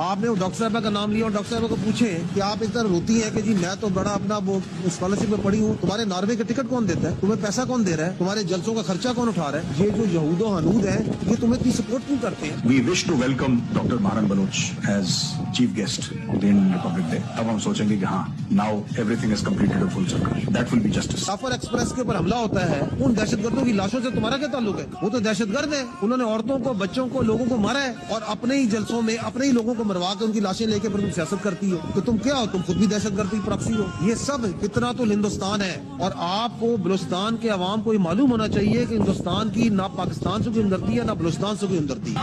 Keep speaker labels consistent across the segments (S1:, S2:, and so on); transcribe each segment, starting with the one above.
S1: आपने वो डॉक्टर साहबा का नाम लिया और डॉक्टर साहबा को पूछे कि आप इस तरह रोती हैं कि जी मैं तो बड़ा अपना वो स्कॉलरशिप में पढ़ी हूँ, तुम्हारे नॉर्वे का टिकट कौन देता है, तुम्हें पैसा कौन दे रहा है, तुम्हारे जलसों का खर्चा कौन उठा रहा है, ये जो यहूदो हनूद है ये तुम्हें इतनी सपोर्ट क्यों करते हैं।
S2: We wish to welcome Dr. Maran Baloch as chief guest of the Indian Republic Day. अब हम सोचेंगे कि हाँ, now everything is completed a full circle. That will be justice.
S1: Jaffar Express के ऊपर हमला होता है, उन दहशतगर्दों की लाशों से तुम्हारा क्या ताल्लुक है, वो तो दहशतगर्द है, उन्होंने औरतों को, बच्चों को, लोगों को मारा है और अपने ही जलसों में अपने ही लोगों को मरवा के उनकी लाशें लेके फिर तुम सियासत करती हो, तो तुम क्या हो, तुम खुद भी दहशतगर्द की प्रॉक्सी हो। ये सब कितना तो हिंदुस्तान है और आपको बलूचिस्तान के अवाम को ये मालूम होना चाहिए कि हिंदुस्तान की ना पाकिस्तान से कोई हमदर्दी है ना बलूचिस्तान से कोई हमदर्दी है।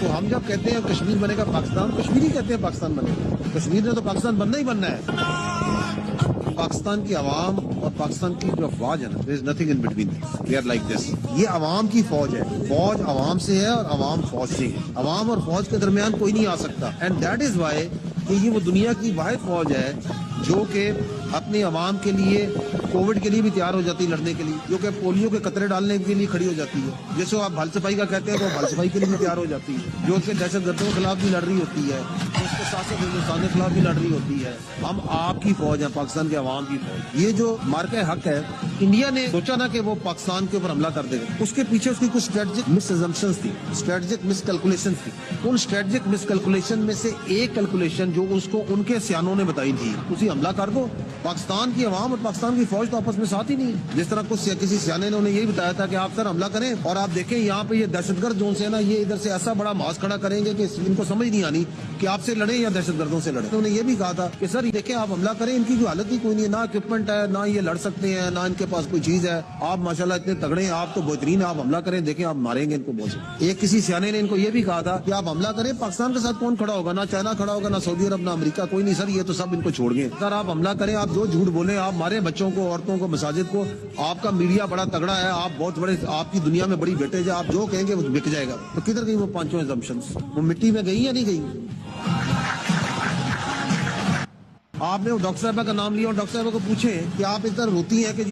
S1: तो हम जब कहते हैं कश्मीर बनेगा पाकिस्तान, कश्मीरी कहते हैं पाकिस्तान बनेगा, कश्मीर ने तो पाकिस्तान बनना ही बनना है। पाकिस्तान की आवाम और पाकिस्तान की जो अफवाज है ना, there is nothing in between, they are like this. ये आवाम की फौज है, फौज आवाम से है और आवाम फौज से है, आवाम और फौज के दरमियान कोई नहीं आ सकता। एंड दैट इज वाई कि ये वो दुनिया की वाहिद फौज है जो कि अपने अवाम के लिए कोविड के लिए भी तैयार हो जाती है लड़ने के लिए, जो कि पोलियो के कतरे डालने के लिए खड़ी हो जाती है, जैसे आप भल सफाई का कहते हैं तो भल सफाई के लिए भी तैयार हो जाती है, जो उसके दहशतगर्दों के खिलाफ भी लड़ रही होती है, उसके साथ साथ हिंदुस्तान के खिलाफ भी लड़ रही होती है। हम आपकी फौज है, पाकिस्तान के अवाम की फौज। ये जो मार्के हक है, इंडिया ने सोचा ना कि वो पाकिस्तान के ऊपर हमला कर देगा, उसके पीछे उसकी कुछ स्ट्रेटेजिक मिसअजम्पशंस थी, स्ट्रेटेजिक मिसकैलकुलेशन थी। उन स्ट्रेटेजिक मिसकैलकुलेशन में से एक कैलकुलेशन जो उसको उनके सियानों ने बताई थी, उसी हमला कर दो। पाकिस्तान की अवाम और पाकिस्तान की फौज तो आपस में साथ ही नहीं है। जिस तरह कुछ किसी सियाने ने उन्हें यही बताया था कि आप सर हमला करें और आप देखें यहाँ पे ये दहशतगर्द जोन से है ना, ये इधर से ऐसा बड़ा मास खड़ा करेंगे कि इनको समझ नहीं आनी कि आपसे लड़े या दहशतगर्दों से लड़े। तो उन्हें ये भी कहा था कि सर देखें आप हमला करें, इनकी कोई हालत ही कोई नहीं है, ना इक्विपमेंट है, ना ये लड़ सकते हैं, ना इनके पास कोई चीज है, आप माशाल्लाह इतने तगड़े हैं, आप तो बेहतरीन, आप हमला करें, देखें आप मारेंगे इनको बहुत। एक किसी सियाने ने इनको ये भी कहा था कि आप हमला करें, पाकिस्तान के साथ कौन खड़ा होगा, ना चाइना खड़ा होगा, ना सऊदी अरब, ना अमेरिका, कोई नहीं सर, ये तो सब इनको छोड़ गए। सर आप हमला करें, आप जो झूठ बोले, आप मारे बच्चों को, औरतों को, मसाजिद को, आपका मीडिया बड़ा तगड़ा है, आप बहुत बड़े, आपकी दुनिया में बड़ी वेटेज है, आप जो कहेंगे वो बिक जाएगा। तो किधर गई वो पांचों एजम्पशंस, वो मिट्टी में गई या नहीं गई। आपने वो डॉक्टर साहबा का नाम लिया और डॉक्टर साहबा को पूछे कि आप इस तरह रोती हैं कि